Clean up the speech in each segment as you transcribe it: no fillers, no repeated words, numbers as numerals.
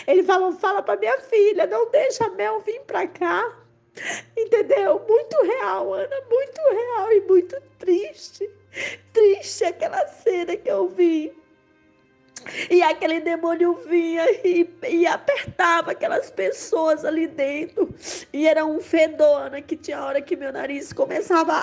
Ele falou, fala para minha filha, não deixa a Mel vir para cá. Entendeu? Muito real, Ana, muito real e muito triste. Triste aquela cena que eu vi. E aquele demônio vinha e apertava aquelas pessoas ali dentro. E era um fedor, Ana, que tinha hora que meu nariz começava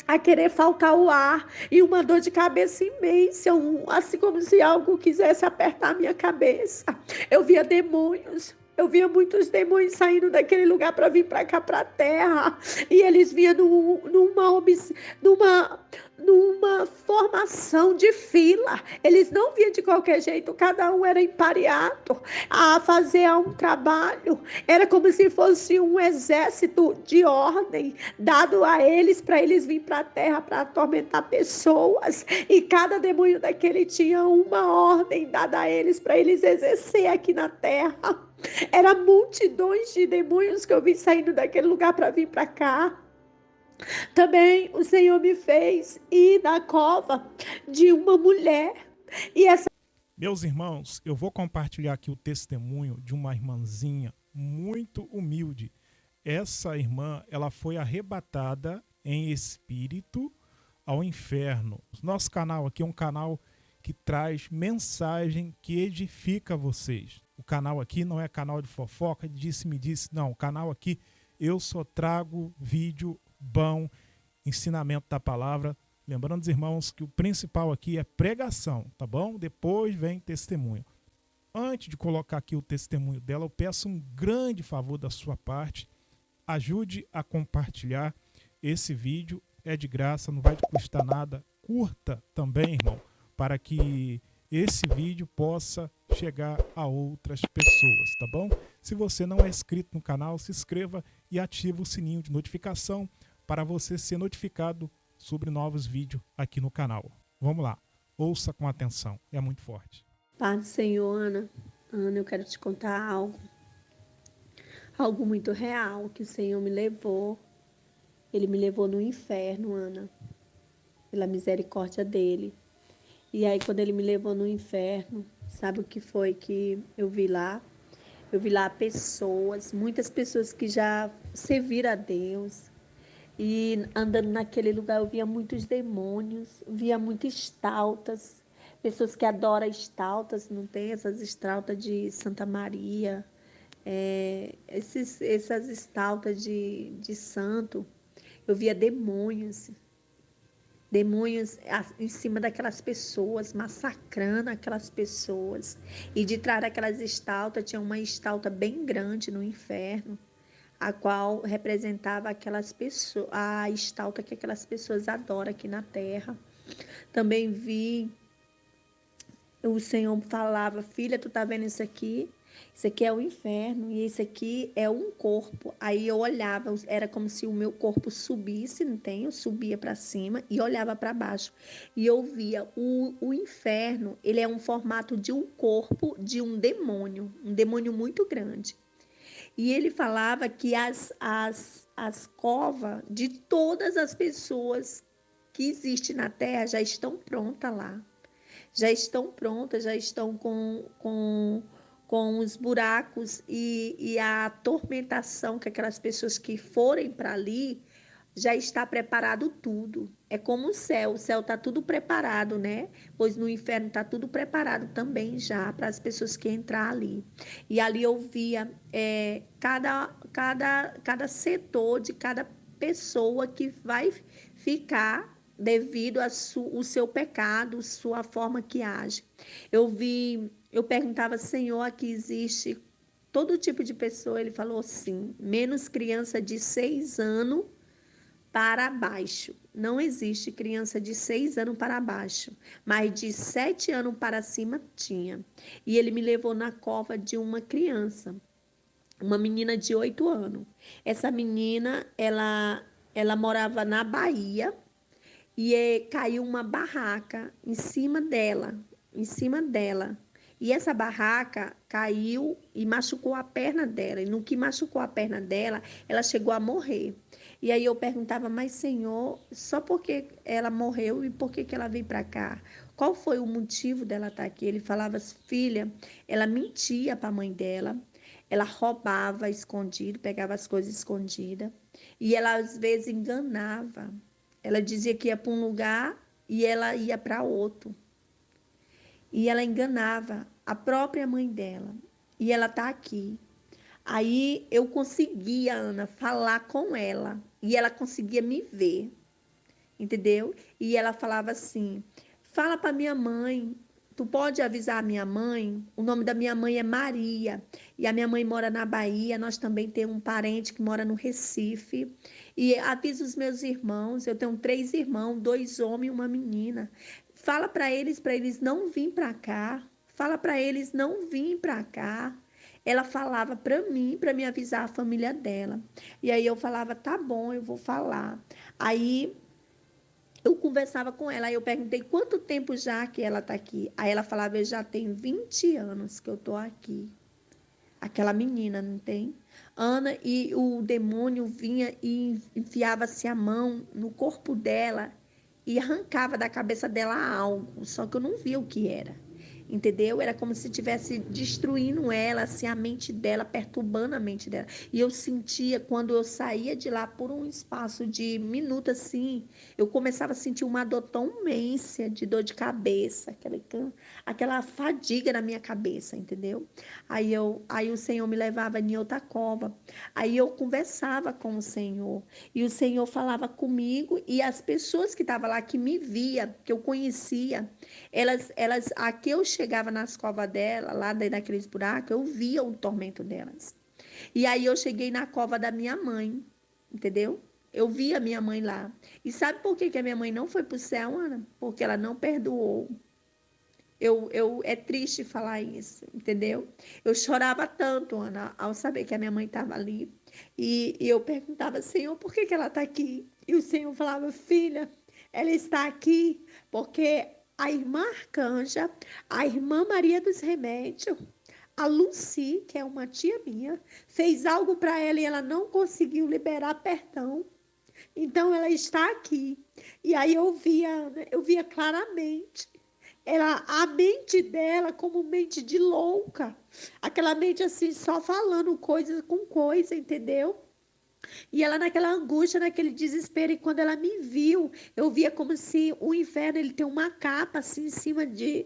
a querer faltar o ar. E uma dor de cabeça imensa, assim como se algo quisesse apertar a minha cabeça. Eu via demônios. Eu via muitos demônios saindo daquele lugar para vir para cá, para a terra. E eles vinham numa formação de fila. Eles não vinham de qualquer jeito. Cada um era empareado a fazer um trabalho. Era como se fosse um exército de ordem dado a eles para eles virem para a terra para atormentar pessoas. E cada demônio daquele tinha uma ordem dada a eles para eles exercer aqui na terra. Era multidões de demônios que eu vi saindo daquele lugar para vir para cá. Também o Senhor me fez ir na cova de uma mulher. E essa... Meus irmãos, eu vou compartilhar aqui o testemunho de uma irmãzinha muito humilde. Essa irmã, ela foi arrebatada em espírito ao inferno. Nosso canal aqui é um canal que traz mensagem que edifica vocês. O canal aqui não é canal de fofoca, disse-me disse. Não, o canal aqui eu só trago vídeo bom, ensinamento da palavra. Lembrando, irmãos, que o principal aqui é pregação, tá bom? Depois vem testemunho. Antes de colocar aqui o testemunho dela, eu peço um grande favor da sua parte. Ajude a compartilhar esse vídeo, é de graça, não vai te custar nada. Curta também, irmão, para que esse vídeo possa chegar a outras pessoas, tá bom? Se você não é inscrito no canal, se inscreva e ative o sininho de notificação para você ser notificado sobre novos vídeos aqui no canal. Vamos lá, ouça com atenção, é muito forte. Pai do Senhor, Ana, eu quero te contar algo muito real que o Senhor me levou. Ele me levou no inferno, Ana, pela misericórdia dele. E aí, quando ele me levou no inferno, sabe o que foi que eu vi lá? Eu vi lá pessoas, muitas pessoas que já serviram a Deus. E andando naquele lugar eu via muitos demônios, via muitas estaltas, pessoas que adoram estaltas, não tem essas estaltas de Santa Maria, essas estaltas de santo. Eu via demônios em cima daquelas pessoas, massacrando aquelas pessoas. E de trás daquelas estaltas tinha uma estalta bem grande no inferno, a qual representava aquelas pessoas, a estalta que aquelas pessoas adoram aqui na terra. Também vi o Senhor falava, filha, tu tá vendo isso aqui? Isso aqui é o inferno e isso aqui é um corpo. Aí eu olhava, era como se o meu corpo subisse, não tem? Eu subia para cima e olhava para baixo. E eu via o inferno, ele é um formato de um corpo de um demônio muito grande. E ele falava que as covas de todas as pessoas que existem na terra já estão prontas lá. Já estão prontas, já estão com os buracos e a atormentação que aquelas pessoas que forem para ali, já está preparado tudo. É como o céu está tudo preparado, né? Pois no inferno está tudo preparado também já para as pessoas que entrar ali. E ali eu via cada setor de cada pessoa que vai ficar devido ao seu pecado, sua forma que age. Eu perguntava, Senhor, aqui existe todo tipo de pessoa? Ele falou sim, menos criança de 6 anos para baixo. Não existe criança de 6 anos para baixo, mas de 7 anos para cima tinha. E ele me levou na cova de uma criança, uma menina de 8 anos. Essa menina, ela morava na Bahia e caiu uma barraca em cima dela, E essa barraca caiu e machucou a perna dela. E no que machucou a perna dela, ela chegou a morrer. E aí eu perguntava, mas Senhor, só porque ela morreu e por que que ela veio para cá? Qual foi o motivo dela estar aqui? Ele falava, filha, ela mentia para a mãe dela, ela roubava escondido, pegava as coisas escondidas. E ela às vezes enganava. Ela dizia que ia para um lugar e ela ia para outro. E ela enganava a própria mãe dela. E ela está aqui. Aí eu conseguia, Ana, falar com ela. E ela conseguia me ver. Entendeu? E ela falava assim: fala para minha mãe. Tu pode avisar a minha mãe? O nome da minha mãe é Maria. E a minha mãe mora na Bahia. Nós também temos um parente que mora no Recife. E avisa os meus irmãos. Eu tenho 3 irmãos, 2 homens e uma menina. Fala para eles não vir para cá. Fala para eles não vir para cá. Ela falava para mim avisar a família dela. E aí eu falava, tá bom, eu vou falar. Aí eu conversava com ela, aí eu perguntei quanto tempo já que ela está aqui. Aí ela falava, eu já tenho 20 anos que eu estou aqui. Aquela menina, não tem? Ana, e o demônio vinha e enfiava-se a mão no corpo dela e arrancava da cabeça dela algo, só que eu não via o que era. Entendeu? Era como se estivesse destruindo ela, assim, a mente dela, perturbando a mente dela. E eu sentia, quando eu saía de lá por um espaço de minutos, assim, eu começava a sentir uma dor tão imensa, de dor de cabeça, aquela fadiga na minha cabeça, entendeu? Aí o Senhor me levava em outra cova. Aí eu conversava com o Senhor. E o Senhor falava comigo e as pessoas que estavam lá, que me via, que eu conhecia, aqui eu chegava nas covas dela, lá dentro daqueles buracos, eu via o tormento delas. E aí eu cheguei na cova da minha mãe, entendeu? Eu vi a minha mãe lá. E sabe por que a minha mãe não foi para o céu, Ana? Porque ela não perdoou. É triste falar isso, entendeu? Eu chorava tanto, Ana, ao saber que a minha mãe estava ali. E eu perguntava, Senhor, por que ela está aqui? E o Senhor falava, filha, ela está aqui porque a irmã Arcanja, a irmã Maria dos Remédios, a Lucy, que é uma tia minha, fez algo para ela e ela não conseguiu liberar perdão. Então ela está aqui. E aí eu via claramente a mente dela como mente de louca. Aquela mente assim, só falando coisa com coisa, entendeu? E ela naquela angústia, naquele desespero, e quando ela me viu, eu via como se o inferno ele tem uma capa assim em cima de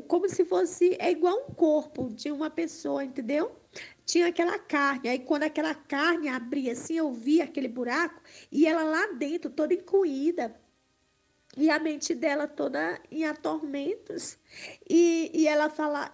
como se fosse é igual um corpo de uma pessoa, entendeu? Tinha aquela carne, aí quando aquela carne abria assim, eu via aquele buraco e ela lá dentro toda encolhida. E a mente dela toda em atormentos. E ela fala,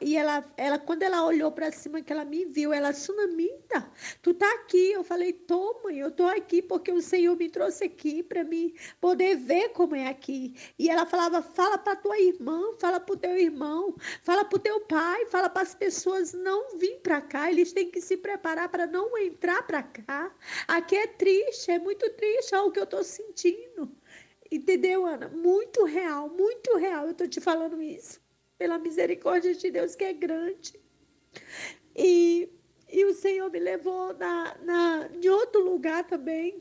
quando ela olhou para cima, que ela me viu, ela, Sunamita, tu tá aqui. Eu falei, tô, mãe, eu tô aqui porque o Senhor me trouxe aqui para mim poder ver como é aqui. E ela falava, fala para tua irmã, fala para o teu irmão, fala para o teu pai, fala para as pessoas não vir para cá, eles têm que se preparar para não entrar para cá. Aqui é triste, é muito triste, olha o que eu tô sentindo. Entendeu, Ana? Muito real. Eu estou te falando isso. Pela misericórdia de Deus, que é grande. E, e o Senhor me levou em outro lugar também.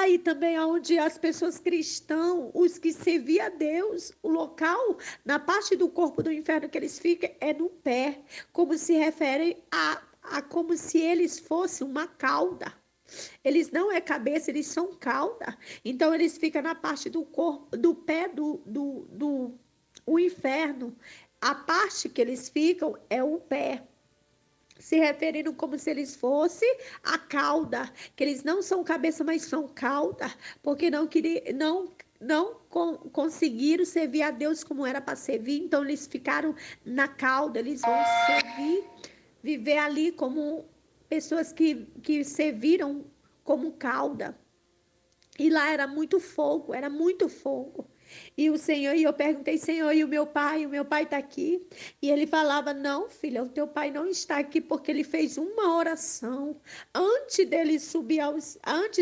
E também onde as pessoas cristãs, os que serviam a Deus, o local, na parte do corpo do inferno que eles ficam, é no pé. Como se refere a como se eles fossem uma cauda. Eles não é cabeça, eles são cauda. Então, eles ficam na parte do corpo, do pé o inferno. A parte que eles ficam é o pé. Se referindo como se eles fossem a cauda. Que eles não são cabeça, mas são cauda. Porque não conseguiram servir a Deus como era para servir. Então, eles ficaram na cauda. Eles vão servir, viver ali como pessoas que serviram como cauda. E lá era muito fogo, era muito fogo. E eu perguntei, Senhor, e o meu pai? O meu pai está aqui? E ele falava, não, filha, o teu pai não está aqui porque ele fez uma oração. Antes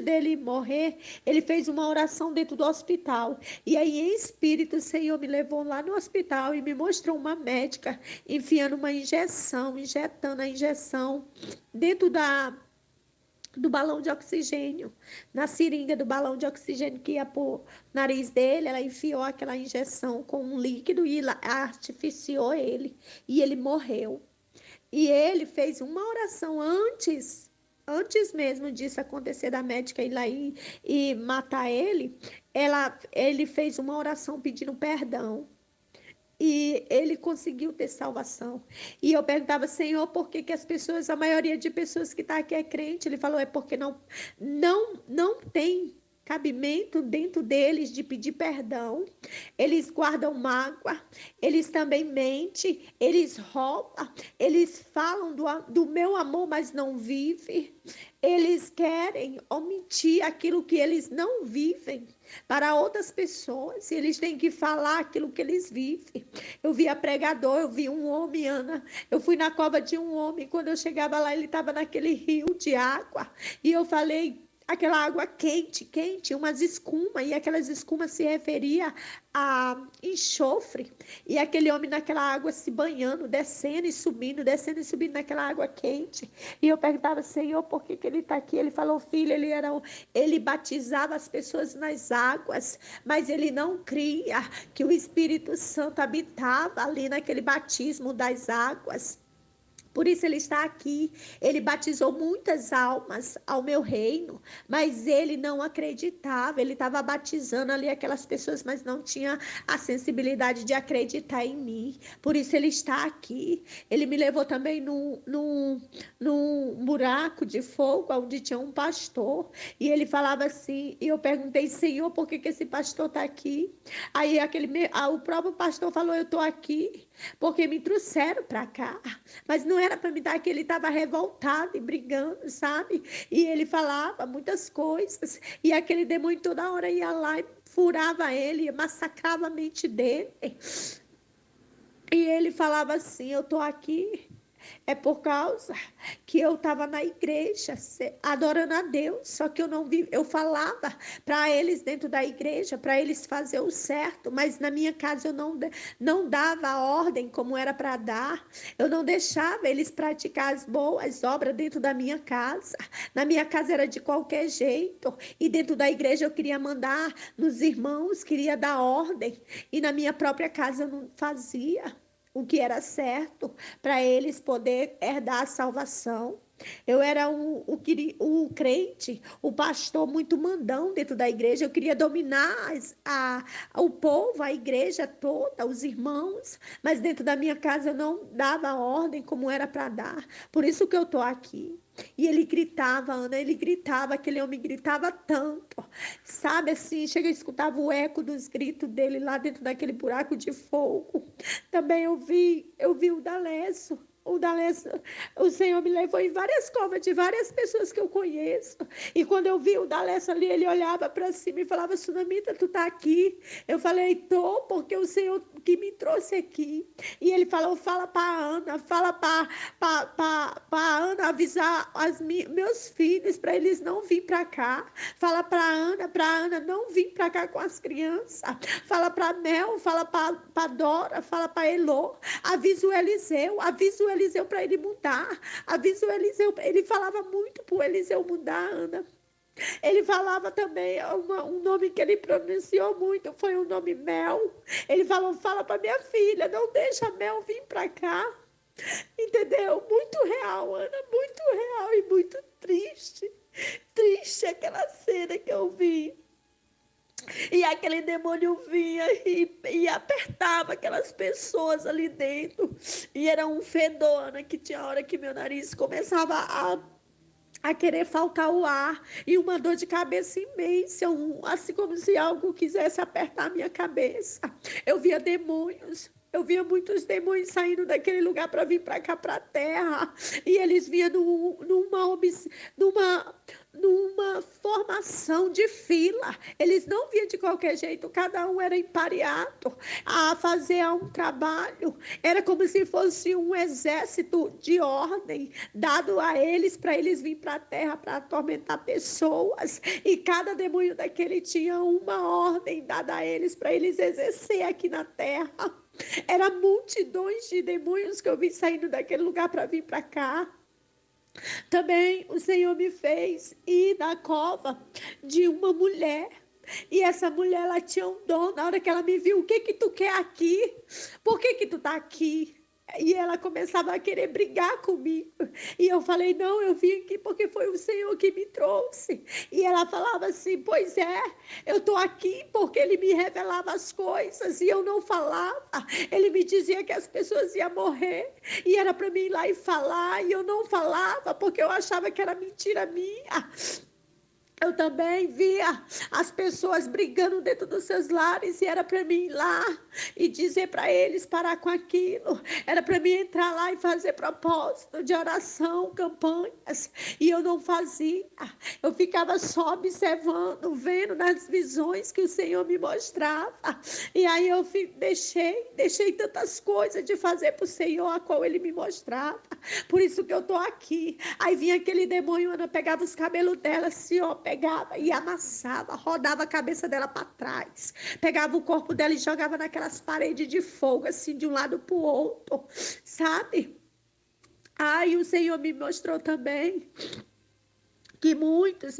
dele morrer, ele fez uma oração dentro do hospital. E aí, em espírito, o Senhor me levou lá no hospital e me mostrou uma médica enfiando uma injeção, injetando a injeção dentro do balão de oxigênio, na seringa do balão de oxigênio que ia pro nariz dele, ela enfiou aquela injeção com um líquido e artificiou ele, e ele morreu. E ele fez uma oração antes mesmo disso acontecer, da médica ir lá e matar ele, ele fez uma oração pedindo perdão. E ele conseguiu ter salvação. E eu perguntava, Senhor, por que as pessoas, a maioria de pessoas que está aqui é crente? Ele falou, é porque não tem cabimento dentro deles de pedir perdão. Eles guardam mágoa, eles também mentem, eles roubam, eles falam do meu amor, mas não vivem. Eles querem omitir aquilo que eles não vivem para outras pessoas. Eles têm que falar aquilo que eles vivem. Eu via pregador, eu vi um homem, Ana. Eu fui na cova de um homem. Quando eu chegava lá, ele estava naquele rio de água. E eu falei, aquela água quente, umas escumas, e aquelas escumas se referia a enxofre, e aquele homem naquela água se banhando, descendo e subindo naquela água quente. E eu perguntava, Senhor, por que ele está aqui? Ele falou, filho, ele batizava as pessoas nas águas, mas ele não cria que o Espírito Santo habitava ali naquele batismo das águas. Por isso ele está aqui. Ele batizou muitas almas ao meu reino, mas ele não acreditava. Ele estava batizando ali aquelas pessoas, mas não tinha a sensibilidade de acreditar em mim. Por isso ele está aqui. Ele me levou também num buraco de fogo, onde tinha um pastor. E ele falava assim, e eu perguntei, Senhor, por que esse pastor está aqui? Aí o próprio pastor falou, eu estou aqui porque me trouxeram para cá. Mas não era para me dar, que ele estava revoltado e brigando, sabe? E ele falava muitas coisas, e aquele demônio toda hora ia lá e furava ele, massacrava a mente dele. E ele falava assim, eu estou aqui é por causa que eu estava na igreja adorando a Deus, só que eu não vi, eu falava para eles dentro da igreja, para eles fazer o certo, mas na minha casa eu não dava a ordem como era para dar, eu não deixava eles praticar as boas obras dentro da minha casa. Na minha casa era de qualquer jeito, e dentro da igreja eu queria mandar nos irmãos, queria dar ordem, e na minha própria casa eu não fazia o que era certo para eles poder herdar a salvação. Eu era o crente, o pastor muito mandão dentro da igreja. Eu queria dominar o povo, a igreja toda, os irmãos, mas dentro da minha casa eu não dava ordem como era para dar. Por isso que eu estou aqui. E ele gritava, Ana, aquele homem gritava tanto, sabe assim, chega e escutava o eco dos gritos dele lá dentro daquele buraco de fogo. Também eu vi o Dalécio, o Senhor me levou em várias covas de várias pessoas que eu conheço, e quando eu vi o Dalécio ali, ele olhava para cima e falava, Sunamita, tu tá aqui? Eu falei, tô, porque o Senhor que me trouxe aqui. E ele falou, fala para Ana, fala para Ana avisar meus filhos para eles não vir para cá. Fala para Ana não vir para cá com as crianças. Fala para Mel, fala para Dora, fala para Elô. Avisa o Eliseu para ele mudar. Avisa o Eliseu, ele falava muito para o Eliseu mudar, Ana. Ele falava também um nome que ele pronunciou muito, foi o nome Mel. Ele falou, fala para minha filha, não deixa a Mel vir para cá. Entendeu? Muito real, Ana, muito real e muito triste. Triste aquela cena que eu vi. E aquele demônio vinha e apertava aquelas pessoas ali dentro. E era um fedor, Ana, que tinha hora que meu nariz começava a querer faltar o ar, e uma dor de cabeça imensa, assim como se algo quisesse apertar a minha cabeça. Eu via demônios Eu via muitos demônios saindo daquele lugar para vir para cá, para a terra. E eles vinham numa, numa formação de fila. Eles não vinham de qualquer jeito. Cada um era empareado a fazer um trabalho. Era como se fosse um exército de ordem dado a eles para eles virem para a terra para atormentar pessoas. E cada demônio daquele tinha uma ordem dada a eles para eles exercer aqui na terra. Era multidões de demônios que eu vi saindo daquele lugar para vir para cá. Também o Senhor me fez ir na cova de uma mulher. E essa mulher, ela tinha um dom. Na hora que ela me viu, o que que tu quer aqui? Por que que tu tá aqui? E ela começava a querer brigar comigo. E eu falei, não, eu vim aqui porque foi o Senhor que me trouxe. E ela falava assim, pois é, eu estou aqui porque Ele me revelava as coisas e eu não falava. Ele me dizia que as pessoas iam morrer. E era para mim ir lá e falar, e eu não falava porque eu achava que era mentira minha. Eu também via as pessoas brigando dentro dos seus lares e era para mim ir lá e dizer para eles parar com aquilo. Era para mim entrar lá e fazer propósito de oração, campanhas. E eu não fazia. Eu ficava só observando, vendo nas visões que o Senhor me mostrava. E aí eu deixei tantas coisas de fazer para o Senhor, a qual Ele me mostrava. Por isso que eu estou aqui. Aí vinha aquele demônio, Ana, pegava os cabelos dela assim, ó, pegava e amassava, rodava a cabeça dela para trás, pegava o corpo dela e jogava naquelas paredes de fogo, assim, de um lado para o outro, sabe? Ai, o Senhor me mostrou também que muitos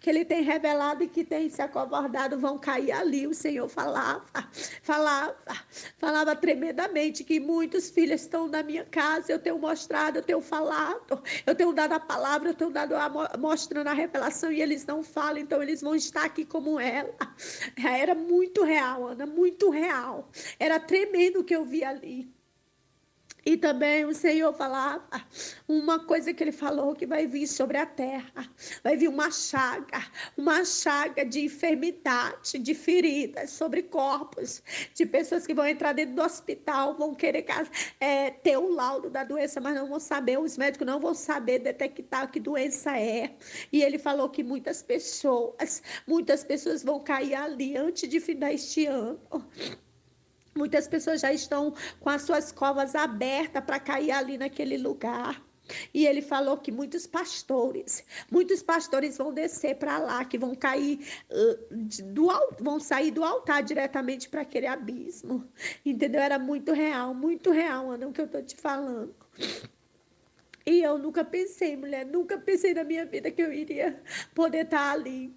que Ele tem revelado e que tem se acovardado vão cair ali. O Senhor falava tremendamente que muitos filhos estão na minha casa. Eu tenho mostrado, eu tenho falado, eu tenho dado a palavra, eu tenho dado mostrando a revelação e eles não falam, então eles vão estar aqui como ela. Era muito real, Ana, muito real. Era tremendo o que eu vi ali. E também o Senhor falava uma coisa que Ele falou que vai vir sobre a terra. Vai vir uma chaga de enfermidade, de feridas sobre corpos, de pessoas que vão entrar dentro do hospital, vão querer ter o laudo da doença, mas não vão saber, os médicos não vão saber detectar que doença é. E Ele falou que muitas pessoas vão cair ali antes de findar este ano. Muitas pessoas já estão com as suas covas abertas para cair ali naquele lugar. E ele falou que muitos pastores vão descer para lá, que vão cair, vão sair do altar diretamente para aquele abismo. Entendeu? Era muito real, Ana, o que eu estou te falando. E eu nunca pensei, mulher, nunca pensei na minha vida que eu iria poder estar ali.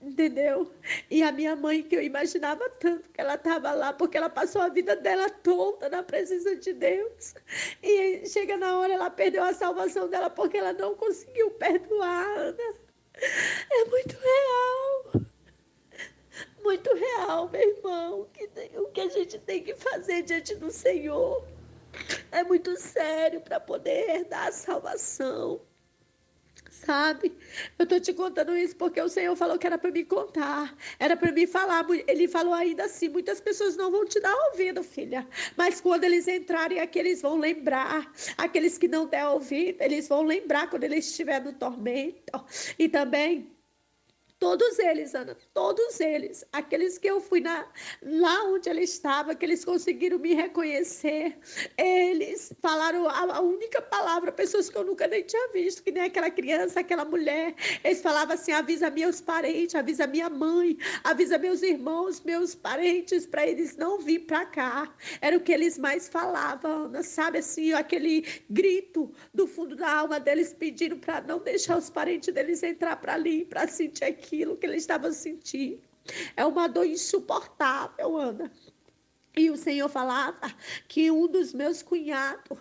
Entendeu? E a minha mãe, que eu imaginava tanto que ela estava lá, porque ela passou a vida dela toda na presença de Deus. E chega na hora, ela perdeu a salvação dela porque ela não conseguiu perdoar, Ana. É muito real, meu irmão. O que a gente tem que fazer diante do Senhor é muito sério para poder herdar a salvação. Sabe? Eu tô te contando isso porque o Senhor falou que era para me contar, era para me falar. Ele falou ainda assim: muitas pessoas não vão te dar ouvido, filha, mas quando eles entrarem aqui, eles vão lembrar. Aqueles que não der ouvido, eles vão lembrar quando eles estiverem no tormento. E também todos eles, Ana, todos eles, aqueles que eu fui lá onde ela estava, que eles conseguiram me reconhecer, eles falaram a única palavra, pessoas que eu nunca nem tinha visto, que nem aquela criança, aquela mulher, eles falavam assim: avisa meus parentes, avisa minha mãe, avisa meus irmãos, meus parentes, para eles não vir para cá. Era o que eles mais falavam, Ana, sabe assim, aquele grito do fundo da alma deles pedindo para não deixar os parentes deles entrar para ali, para sentir aquilo que eles estavam sentindo. É uma dor insuportável, Ana. E o Senhor falava que um dos meus cunhados,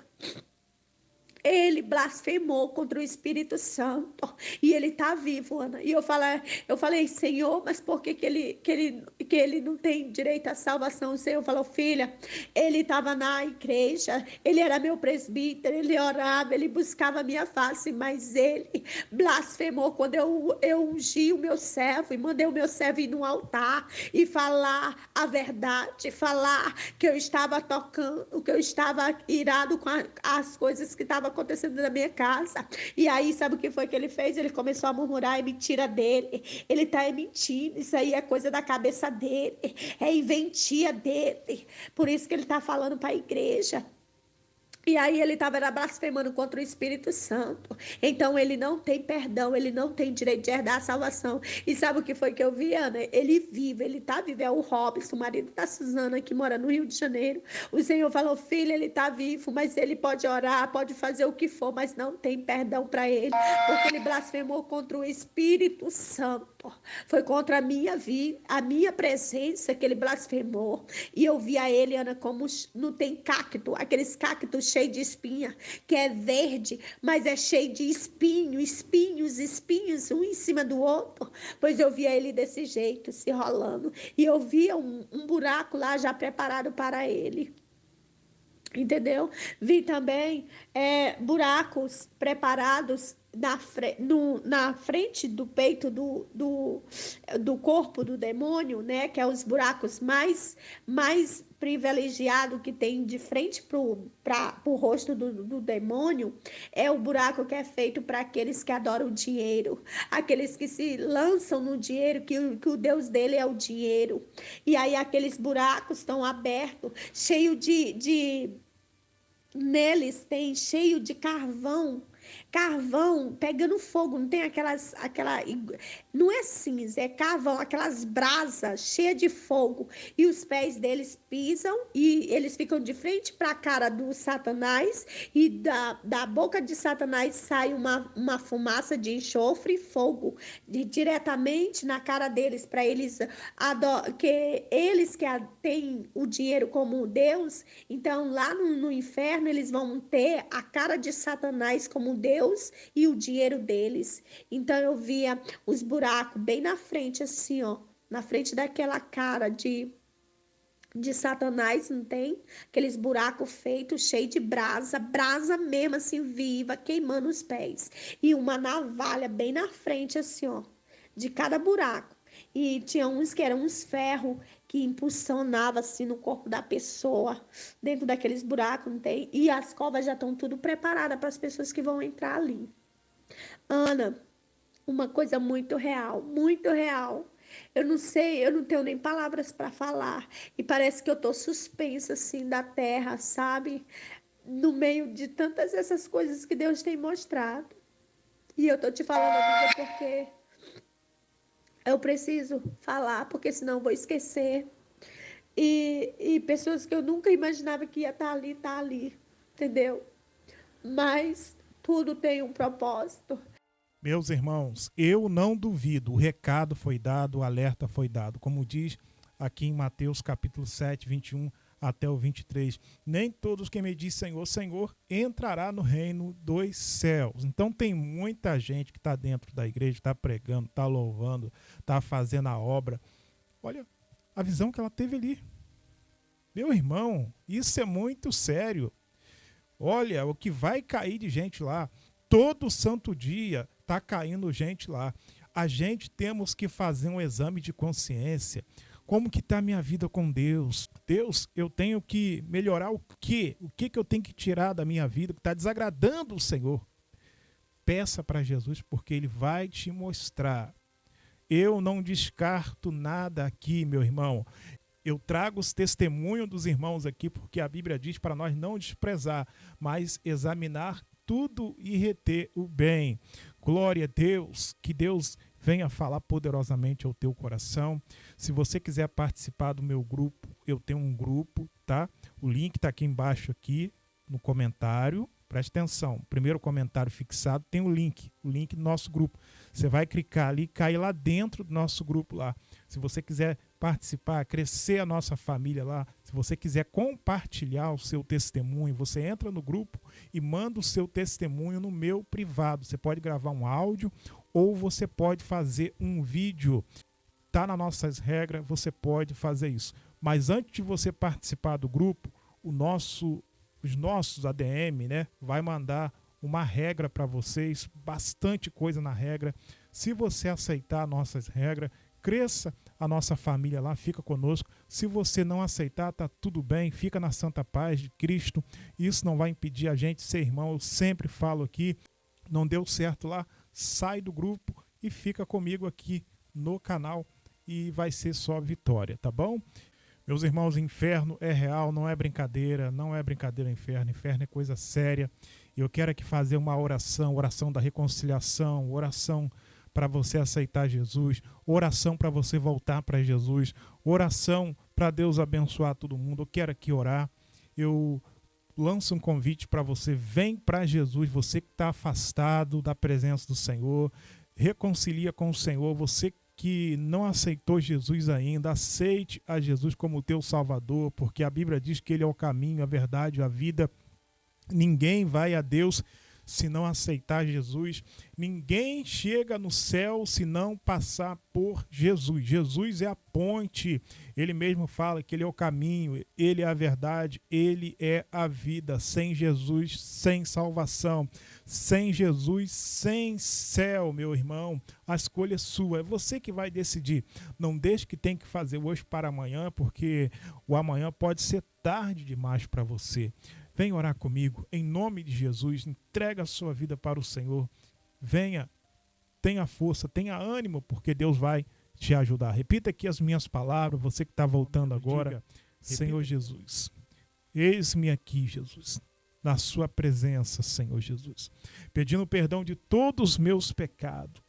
Ele blasfemou contra o Espírito Santo e ele está vivo, Ana. E eu falei, Senhor, mas por que ele não tem direito à salvação? O Senhor falou, filha, ele estava na igreja, ele era meu presbítero, ele orava, ele buscava a minha face, mas ele blasfemou quando eu ungi o meu servo e mandei o meu servo ir no altar e falar a verdade, falar que eu estava tocando, que eu estava irado com as coisas que estavam acontecendo na minha casa. E aí, sabe o que foi que ele fez? Ele começou a murmurar, é mentira dele. Ele tá mentindo, isso aí é coisa da cabeça dele, é inventia dele. Por isso que ele tá falando para a igreja. E aí ele estava blasfemando contra o Espírito Santo. Então ele não tem perdão, ele não tem direito de herdar a salvação. E sabe o que foi que eu vi, Ana? Ele vive, ele está vivo. É o Robson, o marido da Suzana, que mora no Rio de Janeiro. O Senhor falou, filho, ele está vivo, mas ele pode orar, pode fazer o que for, mas não tem perdão para ele, porque ele blasfemou contra o Espírito Santo. Foi contra a minha vida, a minha presença que ele blasfemou. E eu via ele, Ana, como não tem cacto, aqueles cactos cheio de espinha, que é verde, mas é cheio de espinhos, um em cima do outro. Pois eu via ele desse jeito, se rolando. E eu via um buraco lá já preparado para ele. Entendeu? Vi também buracos preparados na frente do peito do corpo do demônio, né? Que é os buracos mais privilegiado que tem de frente para o rosto do demônio, é o buraco que é feito para aqueles que adoram o dinheiro, aqueles que se lançam no dinheiro, que o Deus dele é o dinheiro. E aí aqueles buracos estão abertos, cheio neles tem cheio de carvão pegando fogo, não tem não é cinza, é carvão, aquelas brasas cheias de fogo, e os pés deles pisam, e eles ficam de frente para a cara do Satanás, e da boca de Satanás sai uma fumaça de enxofre e fogo, diretamente na cara deles, para eles que têm o dinheiro como Deus, então lá no inferno eles vão ter a cara de Satanás como Deus e o dinheiro deles. Então eu via os buracos bem na frente, assim, ó, na frente daquela cara de Satanás, não tem? Aqueles buracos feitos, cheio de brasa mesmo, assim, viva, queimando os pés. E uma navalha bem na frente, assim, ó, de cada buraco. E tinha uns que eram uns ferros que impulsionava assim no corpo da pessoa, dentro daqueles buracos, não tem? E as covas já estão tudo preparadas para as pessoas que vão entrar ali. Ana, uma coisa muito real, muito real. Eu não sei, eu não tenho nem palavras para falar. E parece que eu tô suspensa assim da terra, sabe? No meio de tantas essas coisas que Deus tem mostrado. E eu tô te falando, amiga, porque eu preciso falar, porque senão eu vou esquecer. E pessoas que eu nunca imaginava que ia estar ali, tá ali, entendeu? Mas tudo tem um propósito. Meus irmãos, eu não duvido, o recado foi dado, o alerta foi dado. Como diz aqui em Mateus capítulo 7, 21 até o 23. Nem todos que me diz Senhor, Senhor, entrará no reino dos céus. Então tem muita gente que está dentro da igreja, está pregando, está louvando, está fazendo a obra. Olha a visão que ela teve ali. Meu irmão, isso é muito sério. Olha, o que vai cair de gente lá, todo santo dia está caindo gente lá. A gente temos que fazer um exame de consciência. Como que está a minha vida com Deus? Deus, eu tenho que melhorar o quê? O que eu tenho que tirar da minha vida que está desagradando o Senhor? Peça para Jesus, porque Ele vai te mostrar. Eu não descarto nada aqui, meu irmão. Eu trago os testemunhos dos irmãos aqui, porque a Bíblia diz para nós não desprezar, mas examinar tudo e reter o bem. Glória a Deus, que Deus venha falar poderosamente ao teu coração. Se você quiser participar do meu grupo, eu tenho um grupo, tá? O link está aqui embaixo aqui no comentário. Preste atenção, primeiro comentário fixado tem o link do nosso grupo. Você vai clicar ali e cair lá dentro do nosso grupo lá. Se você quiser participar, crescer a nossa família lá, se você quiser compartilhar o seu testemunho, você entra no grupo e manda o seu testemunho no meu privado. Você pode gravar um áudio ou você pode fazer um vídeo. Tá nas nossas regras, você pode fazer isso. Mas antes de você participar do grupo, os nossos ADM, né, vai mandar uma regra para vocês, bastante coisa na regra. Se você aceitar nossas regras, cresça a nossa família lá, fica conosco. Se você não aceitar, tá tudo bem, fica na santa paz de Cristo. Isso não vai impedir a gente de ser irmão. Eu sempre falo aqui, não deu certo lá, sai do grupo e fica comigo aqui no canal e vai ser só vitória, tá bom? Meus irmãos, inferno é real, não é brincadeira, não é brincadeira inferno é coisa séria. Eu quero aqui fazer uma oração da reconciliação, oração para você aceitar Jesus, oração para você voltar para Jesus, oração para Deus abençoar todo mundo. Eu quero aqui orar, eu lanço um convite para você, vem para Jesus, você que está afastado da presença do Senhor, reconcilia com o Senhor, você que não aceitou Jesus ainda, aceite a Jesus como teu Salvador, porque a Bíblia diz que Ele é o caminho, a verdade, a vida. Ninguém vai a Deus se não aceitar Jesus. Ninguém chega no céu se não passar por Jesus. Jesus é a ponte. Ele mesmo fala que Ele é o caminho, Ele é a verdade, Ele é a vida. Sem Jesus, sem salvação. Sem Jesus, sem céu, meu irmão. A escolha é sua. É você que vai decidir. Não deixe que tem que fazer hoje para amanhã, porque o amanhã pode ser tarde demais para você. Vem orar comigo, em nome de Jesus, entrega a sua vida para o Senhor. Venha, tenha força, tenha ânimo, porque Deus vai te ajudar. Repita aqui as minhas palavras, você que está voltando agora. Senhor Jesus, eis-me aqui, Jesus, na sua presença, Senhor Jesus, pedindo perdão de todos os meus pecados,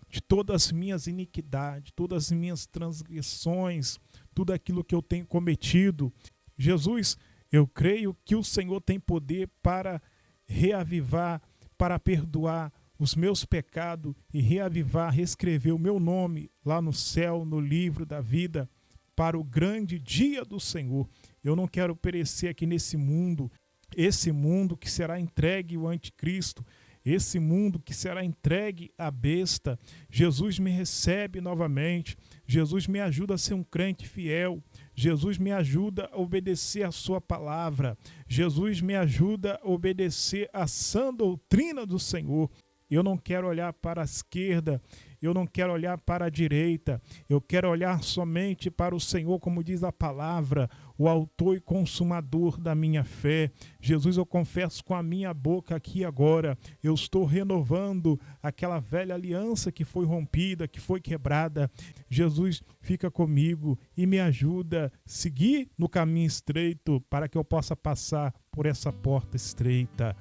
de todas as minhas iniquidades, todas as minhas transgressões, tudo aquilo que eu tenho cometido. Jesus, eu creio que o Senhor tem poder para reavivar, para perdoar os meus pecados e reavivar, reescrever o meu nome lá no céu, no livro da vida, para o grande dia do Senhor. Eu não quero perecer aqui nesse mundo, esse mundo que será entregue ao anticristo, esse mundo que será entregue à besta. Jesus me recebe novamente, Jesus me ajuda a ser um crente fiel, Jesus me ajuda a obedecer a sua palavra, Jesus me ajuda a obedecer a sã doutrina do Senhor. Eu não quero olhar para a esquerda, eu não quero olhar para a direita, eu quero olhar somente para o Senhor, como diz a palavra, o autor e consumador da minha fé. Jesus, eu confesso com a minha boca aqui agora, eu estou renovando aquela velha aliança que foi rompida, que foi quebrada. Jesus, fica comigo e me ajuda a seguir no caminho estreito para que eu possa passar por essa porta estreita.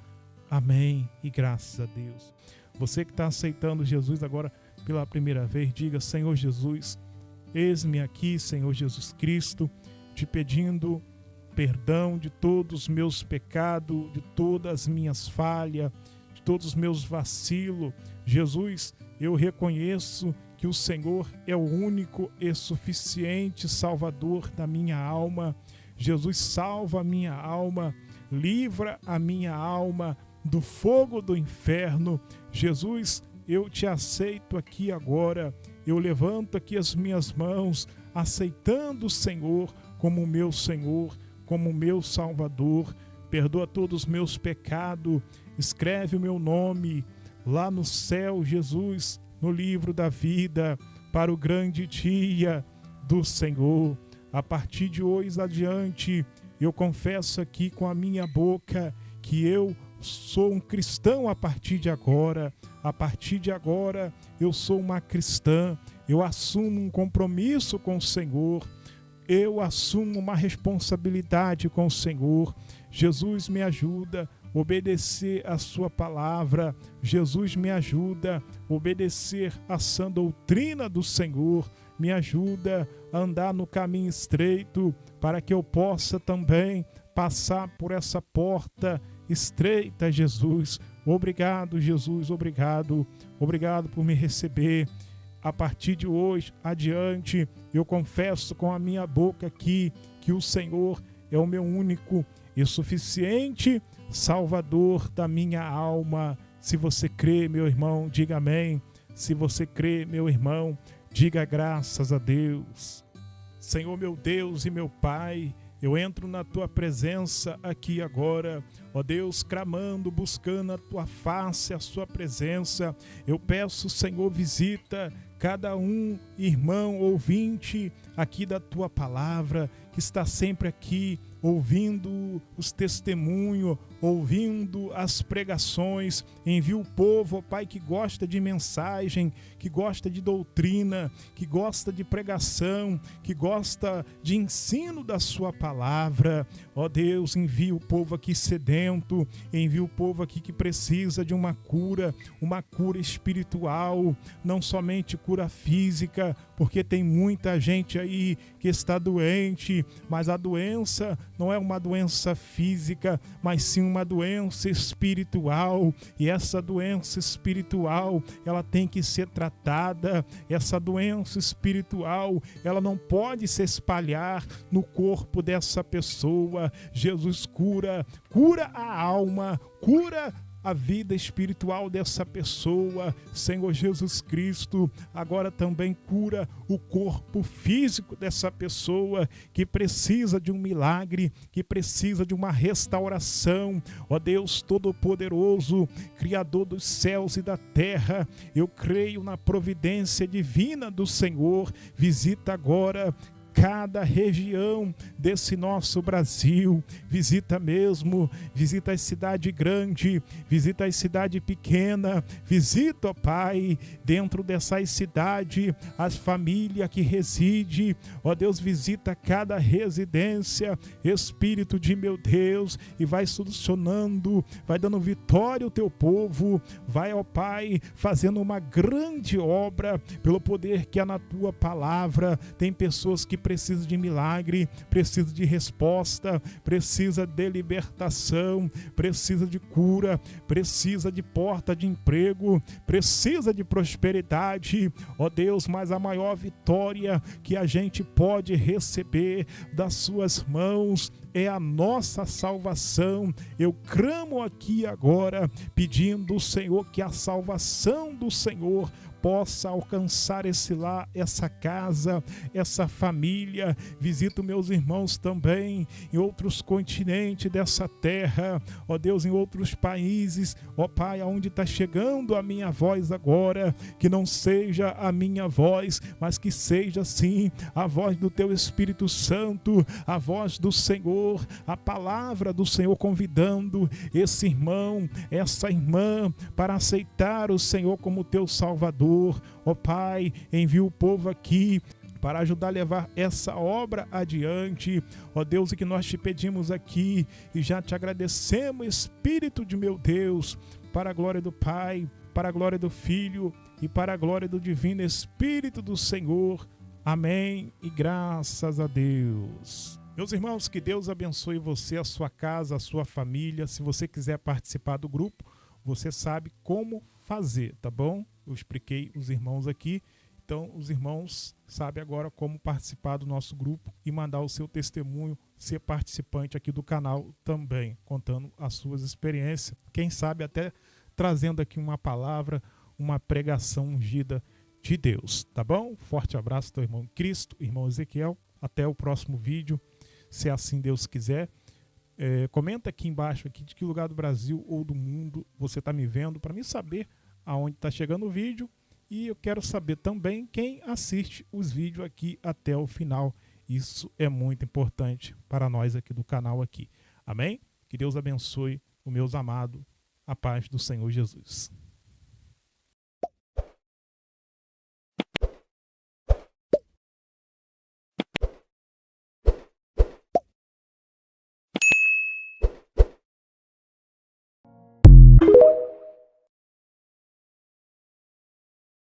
Amém e graças a Deus. Você que está aceitando Jesus agora pela primeira vez, diga: Senhor Jesus, eis-me aqui, Senhor Jesus Cristo, te pedindo perdão de todos os meus pecados, de todas as minhas falhas, de todos os meus vacilos. Jesus, eu reconheço que o Senhor é o único e suficiente Salvador da minha alma. Jesus, salva a minha alma, livra a minha alma do fogo do inferno. Jesus, eu te aceito aqui agora, eu levanto aqui as minhas mãos, aceitando o Senhor como meu Senhor, como meu Salvador. Perdoa todos os meus pecados, escreve o meu nome lá no céu, Jesus, no livro da vida, para o grande dia do Senhor. A partir de hoje adiante, eu confesso aqui com a minha boca que eu sou um cristão a partir de agora. A partir de agora, eu sou uma cristã. Eu assumo um compromisso com o Senhor. Eu assumo uma responsabilidade com o Senhor. Jesus, me ajuda a obedecer a sua palavra. Jesus, me ajuda a obedecer a sã doutrina do Senhor. Me ajuda a andar no caminho estreito para que eu possa também passar por essa porta estreita, Jesus. Obrigado, Jesus, obrigado. Obrigado por me receber a partir de hoje adiante, eu confesso com a minha boca aqui que o Senhor é o meu único e suficiente Salvador da minha alma. Se você crê, meu irmão, diga amém. Se você crê, meu irmão, diga graças a Deus. Senhor, meu Deus e meu Pai, eu entro na Tua presença aqui agora, ó Deus, clamando, buscando a Tua face, a Sua presença. Eu peço, Senhor, visita cada um, irmão, ouvinte aqui da Tua palavra, que está sempre aqui ouvindo os testemunhos, ouvindo as pregações. Envia o povo, ó Pai, que gosta de mensagem, que gosta de doutrina, que gosta de pregação, que gosta de ensino da Sua palavra. Ó Deus, envia o povo aqui sedento, envia o povo aqui que precisa de uma cura espiritual, não somente cura física, porque tem muita gente aí que está doente, mas a doença não é uma doença física, mas sim uma doença espiritual, e essa doença espiritual, ela tem que ser tratada. Essa doença espiritual, ela não pode se espalhar no corpo dessa pessoa. Jesus cura a alma, cura a vida espiritual dessa pessoa. Senhor Jesus Cristo, agora também cura o corpo físico dessa pessoa que precisa de um milagre, que precisa de uma restauração. Ó Deus Todo-Poderoso, Criador dos céus e da terra, eu creio na providência divina do Senhor. Visita agora cada região desse nosso Brasil, visita mesmo, visita a cidade grande, visita a cidade pequena, visita, ó Pai, dentro dessas cidades, as famílias que residem, ó Deus, visita cada residência, Espírito de meu Deus, e vai solucionando, vai dando vitória ao teu povo, vai, ó Pai, fazendo uma grande obra, pelo poder que há na tua palavra. Tem pessoas que precisa de milagre, precisa de resposta, precisa de libertação, precisa de cura, precisa de porta de emprego, precisa de prosperidade. Ó Deus, mas a maior vitória que a gente pode receber das suas mãos é a nossa salvação. Eu clamo aqui agora, pedindo ao Senhor que a salvação do Senhor possa alcançar esse lar, essa casa, essa família. Visito meus irmãos também em outros continentes dessa terra, ó Deus, em outros países, ó Pai, aonde está chegando a minha voz agora, que não seja a minha voz, mas que seja sim a voz do Teu Espírito Santo, a voz do Senhor, a palavra do Senhor convidando esse irmão, essa irmã para aceitar o Senhor como Teu Salvador. Ó Pai, envia o povo aqui para ajudar a levar essa obra adiante. Ó Deus, e que nós te pedimos aqui e já te agradecemos, Espírito de meu Deus, para a glória do Pai, para a glória do Filho e para a glória do Divino Espírito do Senhor. Amém e graças a Deus. Meus irmãos, que Deus abençoe você, a sua casa, a sua família. Se você quiser participar do grupo, você sabe como fazer, tá bom? Eu expliquei os irmãos aqui, então os irmãos sabem agora como participar do nosso grupo e mandar o seu testemunho, ser participante aqui do canal também, contando as suas experiências. Quem sabe até trazendo aqui uma palavra, uma pregação ungida de Deus, tá bom? Forte abraço, teu irmão Cristo, irmão Ezequiel. Até o próximo vídeo, se assim Deus quiser. Comenta aqui embaixo aqui de que lugar do Brasil ou do mundo você está me vendo, para mim saber aonde está chegando o vídeo, e eu quero saber também quem assiste os vídeos aqui até o final. Isso é muito importante para nós aqui do canal aqui. Amém? Que Deus abençoe os meus amados. A paz do Senhor Jesus.